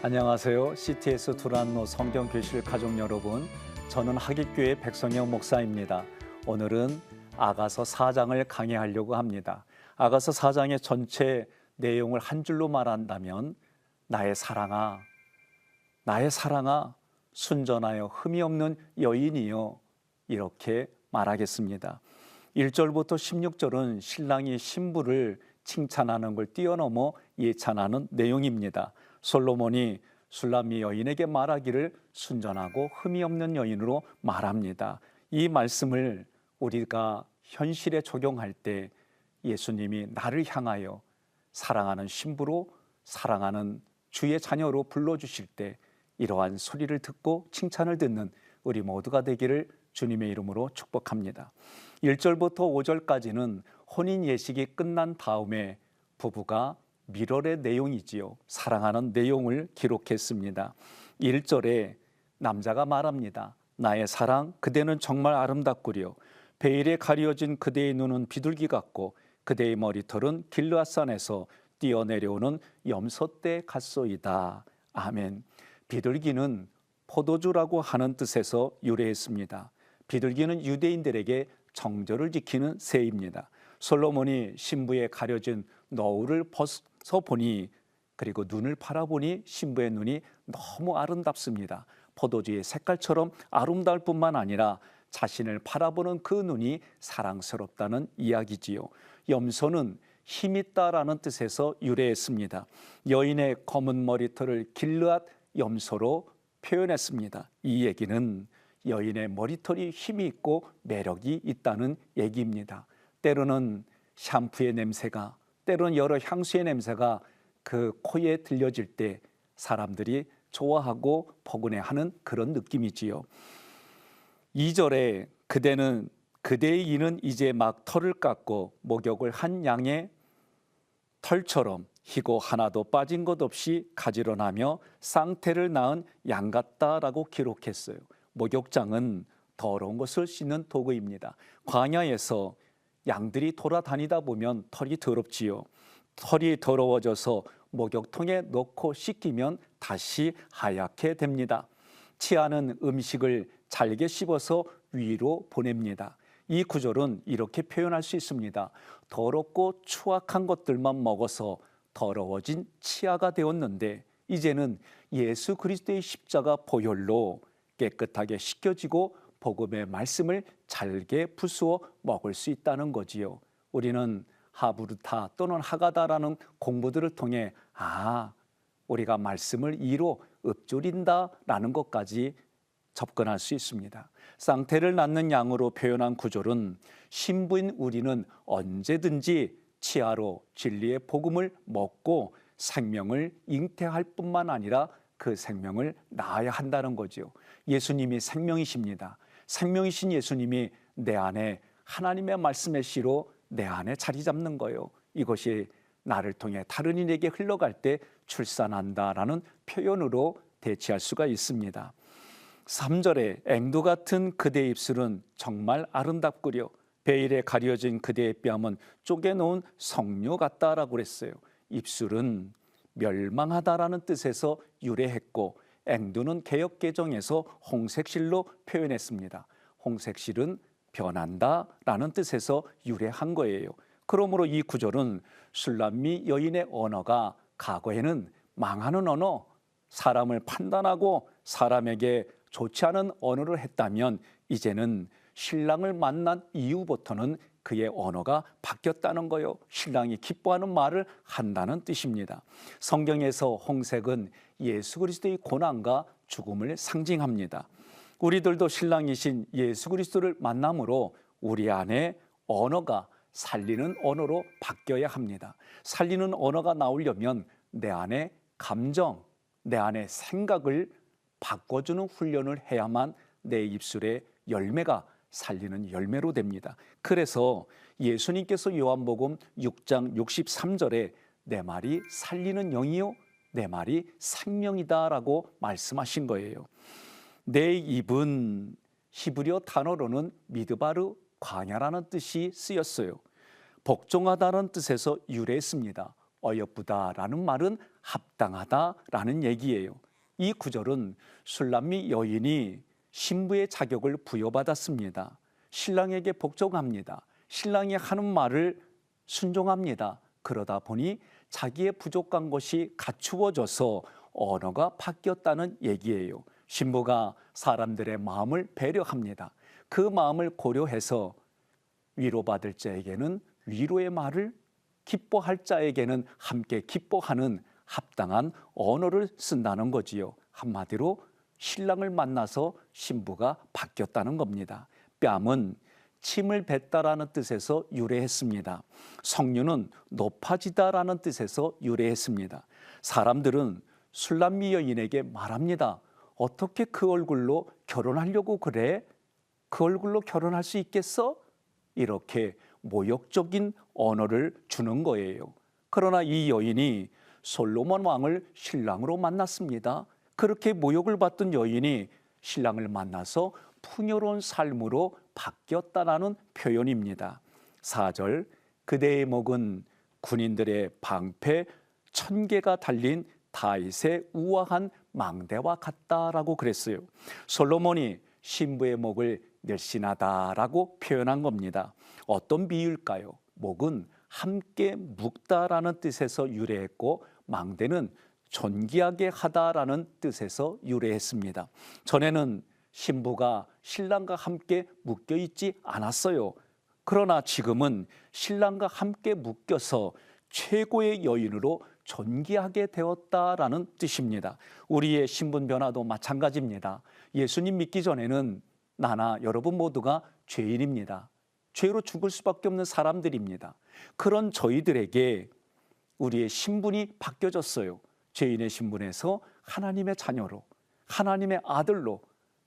안녕하세요. CTS 두란노 성경교실 가족 여러분, 저는 하깃교회 백성영 목사입니다. 오늘은 아가서 4장을 강의하려고 합니다. 아가서 4장의 전체 내용을 한 줄로 말한다면 나의 사랑아, 나의 사랑아, 순전하여 흠이 없는 여인이여, 이렇게 말하겠습니다. 1절부터 16절은 신랑이 신부를 칭찬하는 걸 뛰어넘어 예찬하는 내용입니다. 솔로몬이 술람미 여인에게 말하기를 순전하고 흠이 없는 여인으로 말합니다. 이 말씀을 우리가 현실에 적용할 때 예수님이 나를 향하여 사랑하는 신부로, 사랑하는 주의 자녀로 불러주실 때 이러한 소리를 듣고 칭찬을 듣는 우리 모두가 되기를 주님의 이름으로 축복합니다. 1절부터 5절까지는 혼인 예식이 끝난 다음에 부부가 밀월의 내용이지요. 사랑하는 내용을 기록했습니다. 1절에 남자가 말합니다. 나의 사랑, 그대는 정말 아름답구려. 베일에 가려진 그대의 눈은 비둘기 같고 그대의 머리털은 길르앗산에서 뛰어내려오는 염소떼 같소이다. 아멘. 비둘기는 포도주라고 하는 뜻에서 유래했습니다. 비둘기는 유대인들에게 정절을 지키는 새입니다. 솔로몬이 신부의 가려진 너울을 벗어보니, 그리고 눈을 바라보니 신부의 눈이 너무 아름답습니다. 포도주의 색깔처럼 아름다울 뿐만 아니라 자신을 바라보는 그 눈이 사랑스럽다는 이야기지요. 염소는 힘있다라는 뜻에서 유래했습니다. 여인의 검은 머리털을 길르앗 염소로 표현했습니다. 이 얘기는 여인의 머리털이 힘이 있고 매력이 있다는 얘기입니다. 때로는 샴푸의 냄새가, 때로는 여러 향수의 냄새가 그 코에 들려질 때 사람들이 좋아하고 포근해하는 그런 느낌이지요. 2절에 그대의 이는 이제 막 털을 깎고 목욕을 한 양의 털처럼 희고 하나도 빠진 것 없이 가지런하며 쌍태를 낳은 양 같다라고 기록했어요. 목욕장은 더러운 것을 씻는 도구입니다. 광야에서 양들이 돌아다니다 보면 털이 더럽지요. 털이 더러워져서 목욕통에 넣고 씻기면 다시 하얗게 됩니다. 치아는 음식을 잘게 씹어서 위로 보냅니다. 이 구절은 이렇게 표현할 수 있습니다. 더럽고 추악한 것들만 먹어서 더러워진 치아가 되었는데 이제는 예수 그리스도의 십자가 보혈로 깨끗하게 씻겨지고 복음의 말씀을 잘게 부수어 먹을 수 있다는 거지요. 우리는 하브르타 또는 하가다라는 공부들을 통해 우리가 말씀을 이로 읊조린다라는 것까지 접근할 수 있습니다. 쌍태를 낳는 양으로 표현한 구절은 신부인 우리는 언제든지 치아로 진리의 복음을 먹고 생명을 잉태할 뿐만 아니라 그 생명을 낳아야 한다는 거죠. 예수님이 생명이십니다. 생명이신 예수님이 내 안에 하나님의 말씀의 씨로 내 안에 자리 잡는 거예요. 이것이 나를 통해 다른 이에게 흘러갈 때 출산한다라는 표현으로 대체할 수가 있습니다. 3절에 앵두 같은 그대의 입술은 정말 아름답구려. 베일에 가려진 그대의 뺨은 쪼개놓은 석류 같다라고 그랬어요. 입술은 멸망하다라는 뜻에서 유래했고 앵두는 개역개정에서 홍색실로 표현했습니다. 홍색실은 변한다라는 뜻에서 유래한 거예요. 그러므로 이 구절은 술람미 여인의 언어가 과거에는 망하는 언어, 사람을 판단하고 사람에게 좋지 않은 언어를 했다면 이제는 신랑을 만난 이후부터는 그의 언어가 바뀌었다는 거예요. 신랑이 기뻐하는 말을 한다는 뜻입니다. 성경에서 홍색은 예수 그리스도의 고난과 죽음을 상징합니다. 우리들도 신랑이신 예수 그리스도를 만남으로 우리 안에 언어가 살리는 언어로 바뀌어야 합니다. 살리는 언어가 나오려면 내 안에 감정, 내 안에 생각을 바꿔주는 훈련을 해야만 내 입술의 열매가 살리는 열매로 됩니다. 그래서 예수님께서 요한복음 6장 63절에 내 말이 살리는 영이요 내 말이 생명이다라고 말씀하신 거예요. 내 입은 히브리어 단어로는 미드바르 광야라는 뜻이 쓰였어요. 복종하다는 뜻에서 유래했습니다. 어여쁘다라는 말은 합당하다라는 얘기예요. 이 구절은 술람미 여인이 신부의 자격을 부여받았습니다. 신랑에게 복종합니다. 신랑이 하는 말을 순종합니다. 그러다 보니 자기의 부족한 것이 갖추어져서 언어가 바뀌었다는 얘기예요. 신부가 사람들의 마음을 배려합니다. 그 마음을 고려해서 위로받을 자에게는 위로의 말을, 기뻐할 자에게는 함께 기뻐하는 합당한 언어를 쓴다는 거지요. 한마디로 신랑을 만나서 신부가 바뀌었다는 겁니다. 뺨은 침을 뱉다라는 뜻에서 유래했습니다. 성류는 높아지다라는 뜻에서 유래했습니다. 사람들은 술람미 여인에게 말합니다. 어떻게 그 얼굴로 결혼하려고 그래? 그 얼굴로 결혼할 수 있겠어? 이렇게 모욕적인 언어를 주는 거예요. 그러나 이 여인이 솔로몬 왕을 신랑으로 만났습니다. 그렇게 모욕을 받던 여인이 신랑을 만나서 풍요로운 삶으로 바뀌었다라는 표현입니다. 4절, 그대의 목은 군인들의 방패 1000개가 달린 다윗의 우아한 망대와 같다라고 그랬어요. 솔로몬이 신부의 목을 늘씬하다라고 표현한 겁니다. 어떤 비유일까요? 목은 함께 묶다라는 뜻에서 유래했고 망대는 존귀하게 하다라는 뜻에서 유래했습니다. 전에는 신부가 신랑과 함께 묶여 있지 않았어요. 그러나 지금은 신랑과 함께 묶여서 최고의 여인으로 존귀하게 되었다라는 뜻입니다. 우리의 신분 변화도 마찬가지입니다. 예수님 믿기 전에는 나나 여러분 모두가 죄인입니다. 죄로 죽을 수밖에 없는 사람들입니다. 그런 저희들에게 우리의 신분이 바뀌어졌어요. 죄인의 신분에서 하나님의 자녀로, 하나님의 아들로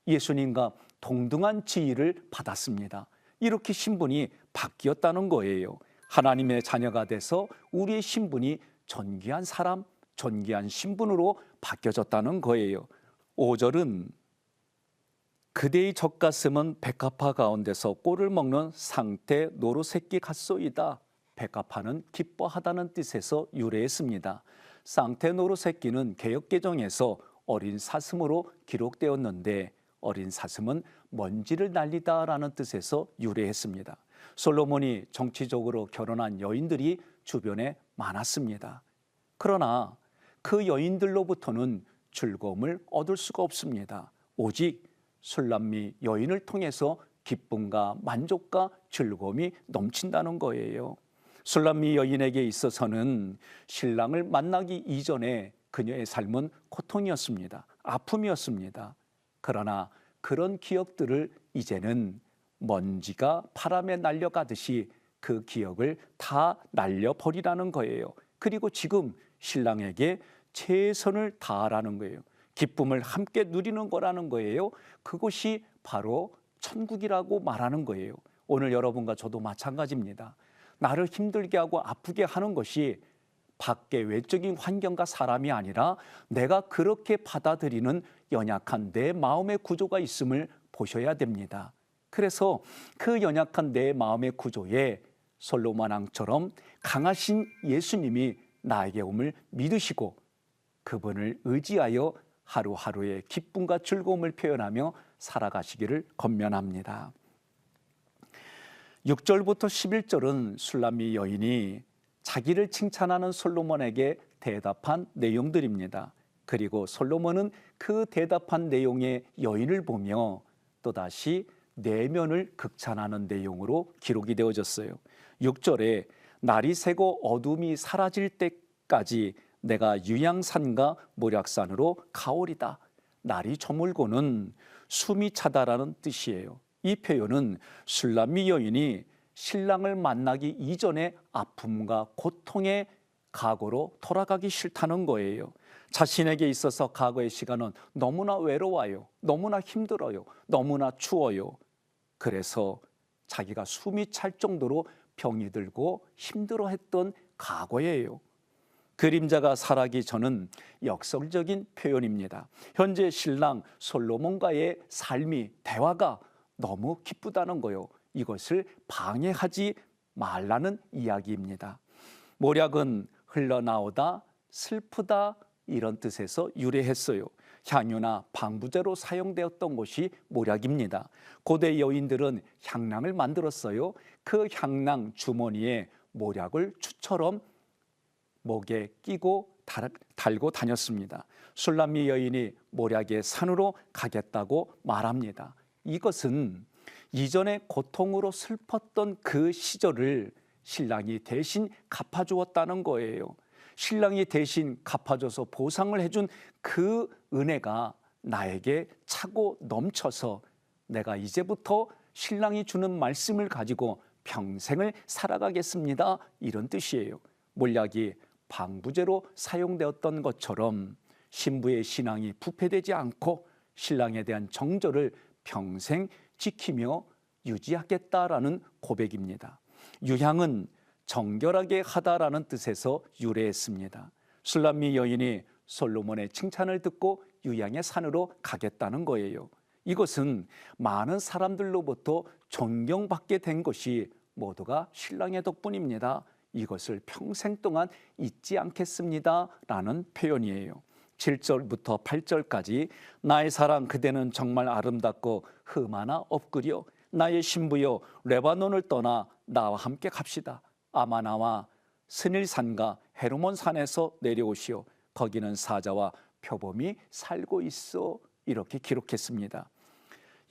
예수님과 동등한 지위를 받았습니다. 이렇게 신분이 바뀌었다는 거예요. 하나님의 자녀가 돼서 우리의 신분이 존귀한 사람, 존귀한 신분으로 바뀌어졌다는 거예요. 5절은 그대의 젖가슴은 백합화 가운데서 꼴을 먹는 상태 노루새끼 같소이다. 백합화는 기뻐하다는 뜻에서 유래했습니다. 상태 노루새끼는 개역개정에서 어린 사슴으로 기록되었는데 어린 사슴은 먼지를 날리다라는 뜻에서 유래했습니다. 솔로몬이 정치적으로 결혼한 여인들이 주변에 많았습니다. 그러나 그 여인들로부터는 즐거움을 얻을 수가 없습니다. 오직 술람미 여인을 통해서 기쁨과 만족과 즐거움이 넘친다는 거예요. 술람미 여인에게 있어서는 신랑을 만나기 이전에 그녀의 삶은 고통이었습니다. 아픔이었습니다. 그러나 그런 기억들을 이제는 먼지가 바람에 날려가듯이 그 기억을 다 날려버리라는 거예요. 그리고 지금 신랑에게 최선을 다하라는 거예요. 기쁨을 함께 누리는 거라는 거예요. 그것이 바로 천국이라고 말하는 거예요. 오늘 여러분과 저도 마찬가지입니다. 나를 힘들게 하고 아프게 하는 것이 밖의 외적인 환경과 사람이 아니라 내가 그렇게 받아들이는 연약한 내 마음의 구조가 있음을 보셔야 됩니다. 그래서 그 연약한 내 마음의 구조에 솔로몬 왕처럼 강하신 예수님이 나에게 옴을 믿으시고 그분을 의지하여 하루하루의 기쁨과 즐거움을 표현하며 살아가시기를 권면합니다. 6절부터 11절은 술람미 여인이 자기를 칭찬하는 솔로몬에게 대답한 내용들입니다. 그리고 솔로몬은 그 대답한 내용의 여인을 보며 또다시 내면을 극찬하는 내용으로 기록이 되어졌어요. 6절에 날이 새고 어둠이 사라질 때까지 내가 유양산과 모략산으로 가오리다. 날이 저물고는 숨이 차다라는 뜻이에요. 이 표현은 술람미 여인이 신랑을 만나기 이전의 아픔과 고통의 과거로 돌아가기 싫다는 거예요. 자신에게 있어서 과거의 시간은 너무나 외로워요. 너무나 힘들어요. 너무나 추워요. 그래서 자기가 숨이 찰 정도로 병이 들고 힘들어했던 과거예요. 그림자가 살아기 전은 역설적인 표현입니다. 현재 신랑 솔로몬과의 삶이 대화가 너무 기쁘다는 거요. 이것을 방해하지 말라는 이야기입니다. 모략은 흘러나오다, 슬프다 이런 뜻에서 유래했어요. 향유나 방부제로 사용되었던 것이 모략입니다. 고대 여인들은 향낭을 만들었어요. 그 향낭 주머니에 모략을 추처럼 목에 끼고 달고 다녔습니다. 술람미 여인이 모략의 산으로 가겠다고 말합니다. 이것은 이전에 고통으로 슬펐던 그 시절을 신랑이 대신 갚아주었다는 거예요. 신랑이 대신 갚아줘서 보상을 해준 그 은혜가 나에게 차고 넘쳐서 내가 이제부터 신랑이 주는 말씀을 가지고 평생을 살아가겠습니다. 이런 뜻이에요. 몰약이 방부제로 사용되었던 것처럼 신부의 신앙이 부패되지 않고 신랑에 대한 정절을 평생 지키며 유지하겠다라는 고백입니다. 유향은 정결하게 하다라는 뜻에서 유래했습니다. 술람미 여인이 솔로몬의 칭찬을 듣고 유향의 산으로 가겠다는 거예요. 이것은 많은 사람들로부터 존경받게 된 것이 모두가 신랑의 덕분입니다. 이것을 평생 동안 잊지 않겠습니다 라는 표현이에요. 7절부터 8절까지 나의 사랑 그대는 정말 아름답고 흠 하나 없으려. 나의 신부여 레바논을 떠나 나와 함께 갑시다. 아마나와 스닐산과 헤르몬 산에서 내려오시오. 거기는 사자와 표범이 살고 있어. 이렇게 기록했습니다.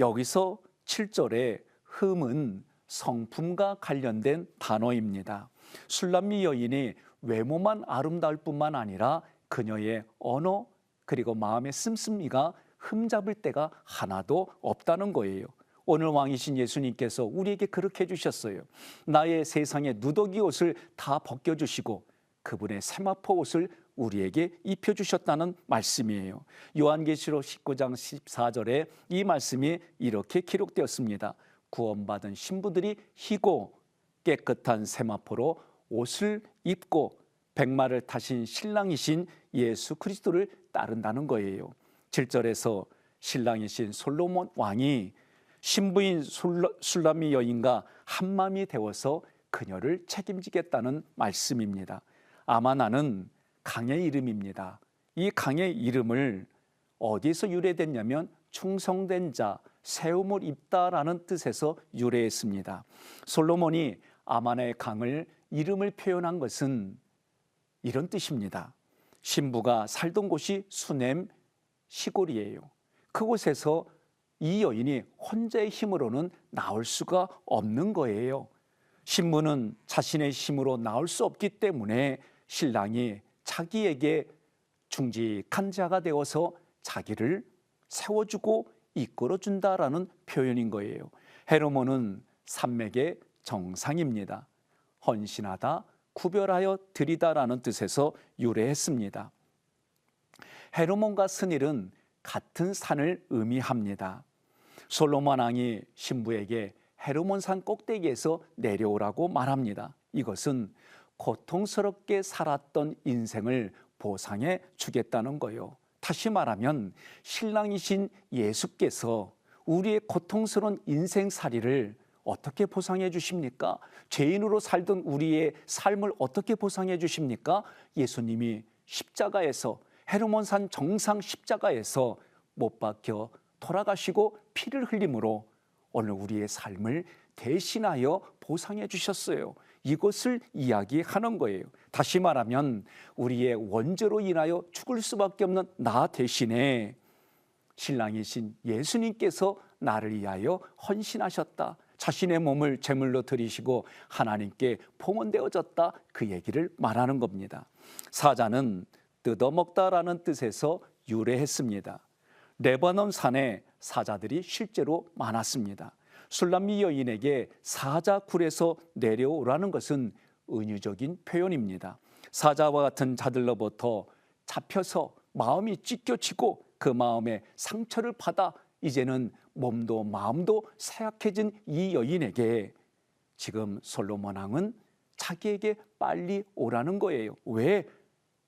여기서 7절에 흠은 성품과 관련된 단어입니다. 술람미 여인이 외모만 아름다울 뿐만 아니라 그녀의 언어 그리고 마음의 씀씀이가 흠잡을 때가 하나도 없다는 거예요. 오늘 왕이신 예수님께서 우리에게 그렇게 해주셨어요. 나의 세상의 누더기 옷을 다 벗겨주시고 그분의 세마포 옷을 우리에게 입혀주셨다는 말씀이에요. 요한계시록 19장 14절에 이 말씀이 이렇게 기록되었습니다. 구원받은 신부들이 희고 깨끗한 세마포로 옷을 입고 백마를 타신 신랑이신 예수 그리스도를 따른다는 거예요. 7절에서 신랑이신 솔로몬 왕이 신부인 술람미 여인과 한마음이 되어서 그녀를 책임지겠다는 말씀입니다. 아마나는 강의 이름입니다. 이 강의 이름을 어디서 유래됐냐면 충성된 자, 세움을 입다라는 뜻에서 유래했습니다. 솔로몬이 아마나의 강을 이름을 표현한 것은 이런 뜻입니다. 신부가 살던 곳이 수넴 시골이에요. 그곳에서 이 여인이 혼자의 힘으로는 나올 수가 없는 거예요. 신부는 자신의 힘으로 나올 수 없기 때문에 신랑이 자기에게 충직한 자가 되어서 자기를 세워주고 이끌어준다라는 표현인 거예요. 헤르몬은 산맥의 정상입니다. 헌신하다, 구별하여 드리다라는 뜻에서 유래했습니다. 헤르몬과 스닐은 같은 산을 의미합니다. 솔로몬 왕이 신부에게 헤르몬산 꼭대기에서 내려오라고 말합니다. 이것은 고통스럽게 살았던 인생을 보상해 주겠다는 거예요. 다시 말하면 신랑이신 예수께서 우리의 고통스러운 인생살이를 어떻게 보상해 주십니까? 죄인으로 살던 우리의 삶을 어떻게 보상해 주십니까? 예수님이 십자가에서 헤르몬산 정상 십자가에서 못 박혀 돌아가시고 피를 흘림으로 오늘 우리의 삶을 대신하여 보상해 주셨어요. 이것을 이야기하는 거예요. 다시 말하면 우리의 원죄로 인하여 죽을 수밖에 없는 나 대신에 신랑이신 예수님께서 나를 위하여 헌신하셨다. 자신의 몸을 제물로 드리시고 하나님께 봉헌되어졌다. 그 얘기를 말하는 겁니다. 사자는 뜯어먹다라는 뜻에서 유래했습니다. 레바논 산에 사자들이 실제로 많았습니다. 술람미 여인에게 사자굴에서 내려오라는 것은 은유적인 표현입니다. 사자와 같은 자들로부터 잡혀서 마음이 찢겨지고 그 마음에 상처를 받아 이제는 몸도 마음도 쇠약해진 이 여인에게 지금 솔로몬 왕은 자기에게 빨리 오라는 거예요. 왜?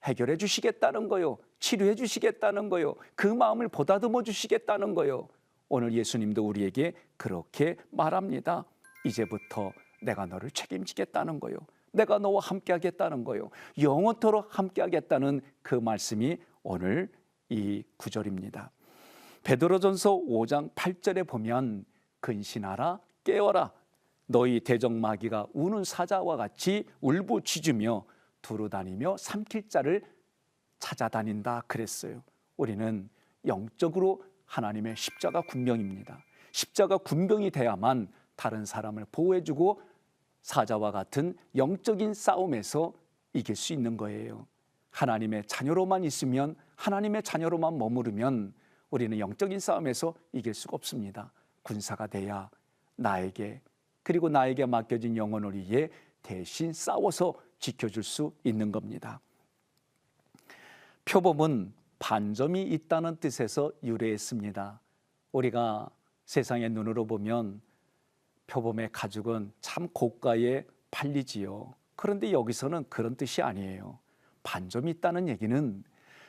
해결해 주시겠다는 거요. 치료해 주시겠다는 거요. 그 마음을 보다듬어 주시겠다는 거요. 오늘 예수님도 우리에게 그렇게 말합니다. 이제부터 내가 너를 책임지겠다는 거요. 내가 너와 함께 하겠다는 거예요. 영원토록 함께 하겠다는 그 말씀이 오늘 이 구절입니다. 베드로전서 5장 8절에 보면 근신하라 깨어라 너희 대적마귀가 우는 사자와 같이 울부짖으며 두루다니며 삼킬 자를 찾아다닌다 그랬어요. 우리는 영적으로 하나님의 십자가 군병입니다. 십자가 군병이 돼야만 다른 사람을 보호해주고 사자와 같은 영적인 싸움에서 이길 수 있는 거예요. 하나님의 자녀로만 있으면, 하나님의 자녀로만 머무르면 우리는 영적인 싸움에서 이길 수가 없습니다. 군사가 돼야 나에게, 그리고 나에게 맡겨진 영혼을 위해 대신 싸워서 지켜줄 수 있는 겁니다. 표범은 반점이 있다는 뜻에서 유래했습니다. 우리가 세상의 눈으로 보면 표범의 가죽은 참 고가에 팔리지요. 그런데 여기서는 그런 뜻이 아니에요. 반점이 있다는 얘기는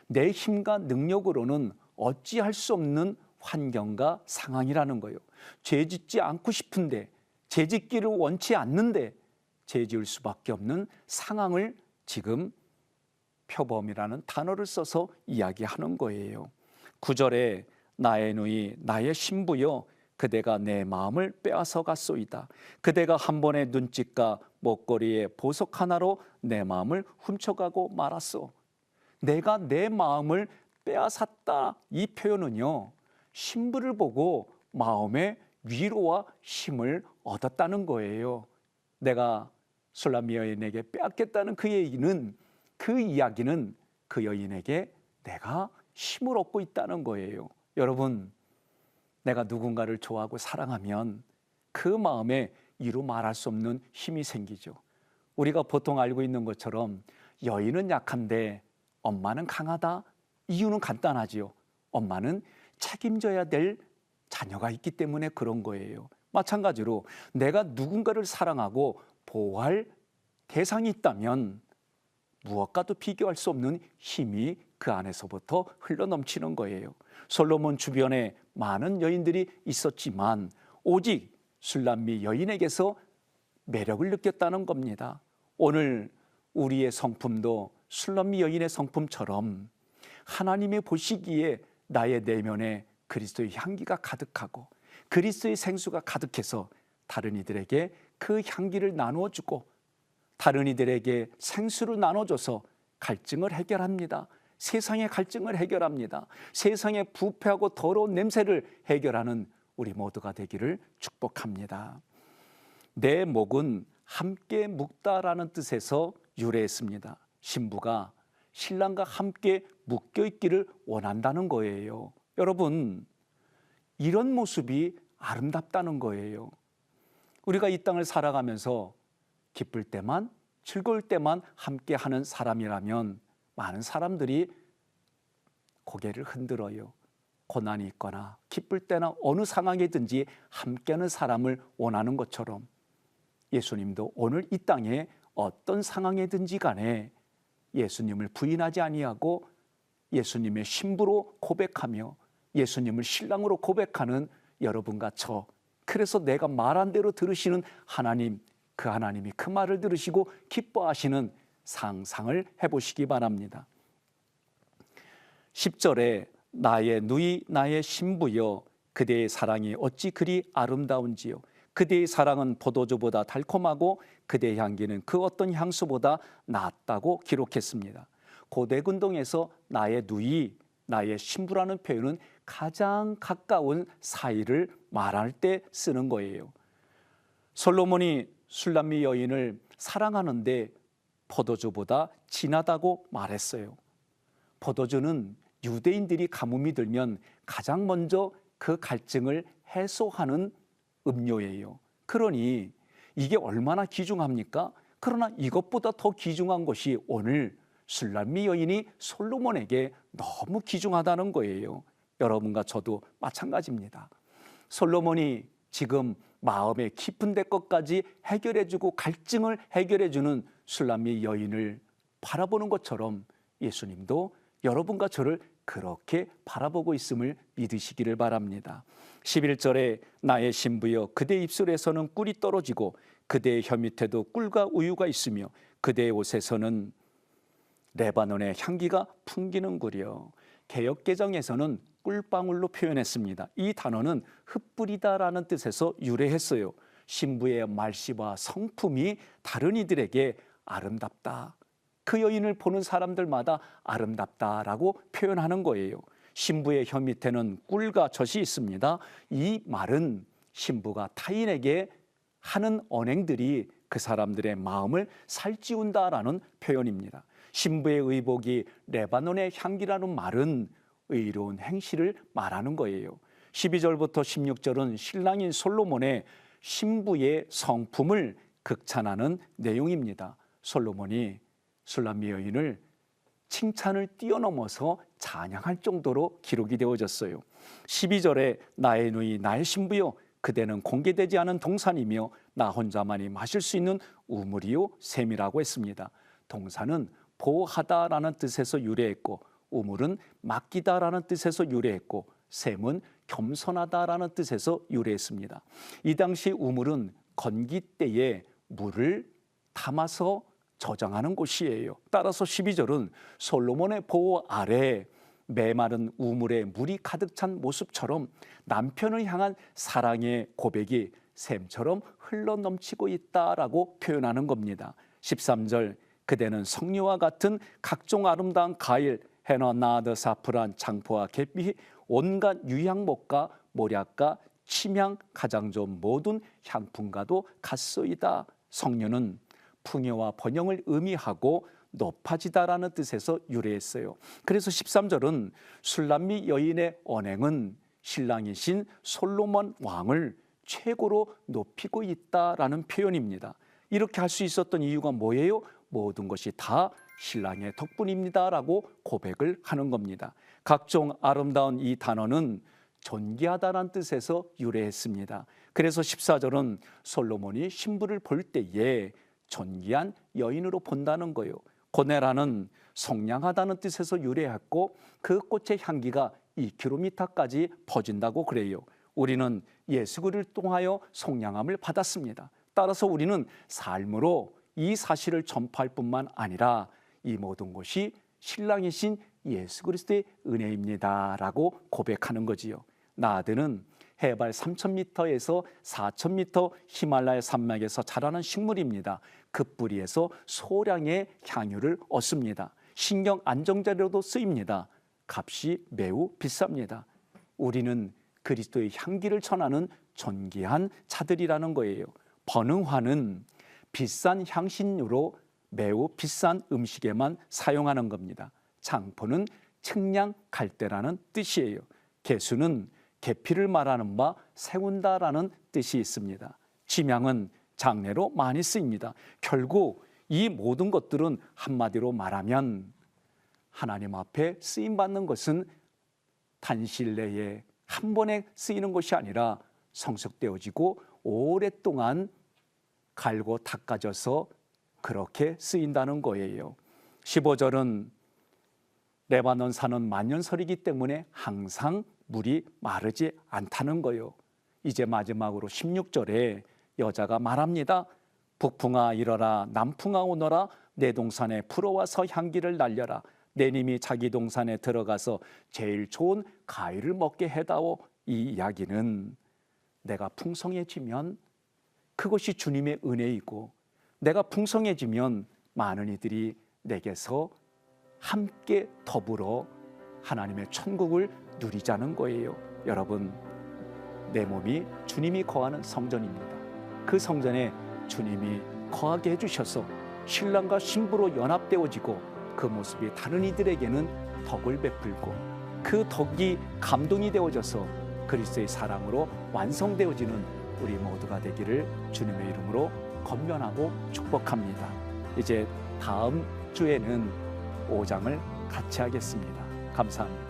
내 힘과 능력으로는 어찌할 수 없는 환경과 상황이라는 거예요. 죄 짓지 않고 싶은데, 죄 짓기를 원치 않는데 죄 지을 수밖에 없는 상황을 지금 표범이라는 단어를 써서 이야기하는 거예요. 9절에 나의 누이 나의 신부여 그대가 내 마음을 빼앗아 갔소이다. 그대가 한 번의 눈짓과 목걸이의 보석 하나로 내 마음을 훔쳐가고 말았소. 내가 내 마음을 빼앗았다, 이 표현은요, 신부를 보고 마음의 위로와 힘을 얻었다는 거예요. 내가 술람미 여인에게 빼앗겠다는 그 얘기는, 그 이야기는 그 여인에게 내가 힘을 얻고 있다는 거예요. 여러분, 내가 누군가를 좋아하고 사랑하면 그 마음에 이루 말할 수 없는 힘이 생기죠. 우리가 보통 알고 있는 것처럼 여인은 약한데 엄마는 강하다. 이유는 간단하지요. 엄마는 책임져야 될 자녀가 있기 때문에 그런 거예요. 마찬가지로 내가 누군가를 사랑하고 보호할 대상이 있다면 무엇과도 비교할 수 없는 힘이 그 안에서부터 흘러넘치는 거예요. 솔로몬 주변에 많은 여인들이 있었지만 오직 술람미 여인에게서 매력을 느꼈다는 겁니다. 오늘 우리의 성품도 술람미 여인의 성품처럼 하나님이 보시기에 나의 내면에 그리스도의 향기가 가득하고 그리스도의 생수가 가득해서 다른 이들에게 그 향기를 나누어주고 다른 이들에게 생수를 나눠줘서 갈증을 해결합니다. 세상의 갈증을 해결합니다. 세상의 부패하고 더러운 냄새를 해결하는 우리 모두가 되기를 축복합니다. 내 목은 함께 묶다라는 뜻에서 유래했습니다. 신부가 신랑과 함께 묶여 있기를 원한다는 거예요. 여러분, 이런 모습이 아름답다는 거예요. 우리가 이 땅을 살아가면서 기쁠 때만, 즐거울 때만 함께 하는 사람이라면 많은 사람들이 고개를 흔들어요. 고난이 있거나 기쁠 때나 어느 상황이든지 함께하는 사람을 원하는 것처럼 예수님도 오늘 이 땅에 어떤 상황이든지 간에 예수님을 부인하지 아니하고 예수님의 신부로 고백하며 예수님을 신랑으로 고백하는 여러분과 저, 그래서 내가 말한 대로 들으시는 하나님, 그 하나님이 그 말을 들으시고 기뻐하시는 상상을 해보시기 바랍니다. 10절에 나의 누이 나의 신부여 그대의 사랑이 어찌 그리 아름다운지요. 그대의 사랑은 포도주보다 달콤하고 그대의 향기는 그 어떤 향수보다 낫다고 기록했습니다. 고대 근동에서 나의 누이, 나의 신부라는 표현은 가장 가까운 사이를 말할 때 쓰는 거예요. 솔로몬이 술람미 여인을 사랑하는데 포도주보다 진하다고 말했어요. 포도주는 유대인들이 가뭄이 들면 가장 먼저 그 갈증을 해소하는 음료예요. 그러니 이게 얼마나 귀중합니까? 그러나 이것보다 더 귀중한 것이 오늘 술람미 여인이 솔로몬에게 너무 귀중하다는 거예요. 여러분과 저도 마찬가지입니다. 솔로몬이 지금 마음의 깊은 데 것까지 해결해주고 갈증을 해결해주는 술람미 여인을 바라보는 것처럼 예수님도 여러분과 저를 그렇게 바라보고 있음을 믿으시기를 바랍니다. 11절에 나의 신부여 그대 입술에서는 꿀이 떨어지고 그대의 혀 밑에도 꿀과 우유가 있으며 그대의 옷에서는 레바논의 향기가 풍기는구려. 개역개정에서는 꿀방울로 표현했습니다. 이 단어는 흩뿌리다라는 뜻에서 유래했어요. 신부의 말씨와 성품이 다른 이들에게 아름답다, 그 여인을 보는 사람들마다 아름답다라고 표현하는 거예요. 신부의 혀 밑에는 꿀과 젖이 있습니다. 이 말은 신부가 타인에게 하는 언행들이 그 사람들의 마음을 살찌운다라는 표현입니다. 신부의 의복이 레바논의 향기라는 말은 의로운 행실을 말하는 거예요. 12절부터 16절은 신랑인 솔로몬의 신부의 성품을 극찬하는 내용입니다. 솔로몬이 술람미 여인을 칭찬을 뛰어넘어서 찬양할 정도로 기록이 되어졌어요. 12절에 나의 누이 나의 신부여, 그대는 공개되지 않은 동산이며 나 혼자만이 마실 수 있는 우물이요 샘이라고 했습니다. 동산은 보호하다라는 뜻에서 유래했고, 우물은 맡기다라는 뜻에서 유래했고, 샘은 겸손하다라는 뜻에서 유래했습니다. 이 당시 우물은 건기 때에 물을 담아서 저장하는 곳이에요. 따라서 12절은 솔로몬의 보호 아래 메마른 우물에 물이 가득 찬 모습처럼 남편을 향한 사랑의 고백이 샘처럼 흘러넘치고 있다라고 표현하는 겁니다. 13절, 그대는 석류와 같은 각종 아름다운 과일, 해너, 나드, 사프란, 장포와 계피, 온갖 유향목과 모략과 침향, 가장 좋은 모든 향품과도 같소이다. 석류는 풍요와 번영을 의미하고 높아지다라는 뜻에서 유래했어요. 그래서 13절은 술람미 여인의 언행은 신랑이신 솔로몬 왕을 최고로 높이고 있다라는 표현입니다. 이렇게 할 수 있었던 이유가 뭐예요? 모든 것이 다 신랑의 덕분입니다라고 고백을 하는 겁니다. 각종 아름다운 이 단어는 존귀하다라는 뜻에서 유래했습니다. 그래서 14절은 솔로몬이 신부를 볼 때에 존귀한 여인으로 본다는 거예요. 고네라는 성량하다는 뜻에서 유래했고, 그 꽃의 향기가 2km까지 퍼진다고 그래요. 우리는 예수 그리스도를 통하여 속량함을 받았습니다. 따라서 우리는 삶으로 이 사실을 전파할 뿐만 아니라 이 모든 것이 신랑이신 예수 그리스도의 은혜입니다라고 고백하는 거지요. 나드는 해발 3,000m에서 4,000m 히말라야 산맥에서 자라는 식물입니다. 그 뿌리에서 소량의 향유를 얻습니다. 신경 안정제로도 쓰입니다. 값이 매우 비쌉니다. 우리는 그리스도의 향기를 전하는 존귀한 자들이라는 거예요. 번흥화는 비싼 향신료로 매우 비싼 음식에만 사용하는 겁니다. 장포는 측량 갈대라는 뜻이에요. 계수는 계피를 말하는 바 세운다라는 뜻이 있습니다. 침향은 장례로 많이 쓰입니다. 결국 이 모든 것들은 한마디로 말하면 하나님 앞에 쓰임받는 것은 단실 내에 한 번에 쓰이는 것이 아니라 성숙되어지고 오랫동안 갈고 닦아져서 그렇게 쓰인다는 거예요. 15절은 레바논 산은 만년설이기 때문에 항상 물이 마르지 않다는 거예요. 이제 마지막으로 16절에 여자가 말합니다. 북풍아 일어라, 남풍아 오너라, 내 동산에 불어와서 향기를 날려라. 내 님이 자기 동산에 들어가서 제일 좋은 과일을 먹게 해다오. 이 이야기는 내가 풍성해지면 그것이 주님의 은혜이고, 내가 풍성해지면 많은 이들이 내게서 함께 더불어 하나님의 천국을 누리자는 거예요. 여러분, 내 몸이 주님이 거하는 성전입니다. 그 성전에 주님이 거하게 해주셔서 신랑과 신부로 연합되어지고 그 모습이 다른 이들에게는 덕을 베풀고 그 덕이 감동이 되어져서 그리스도의 사랑으로 완성되어지는 우리 모두가 되기를 주님의 이름으로 권면하고 축복합니다. 이제 다음 주에는 5장을 같이 하겠습니다. 감사합니다.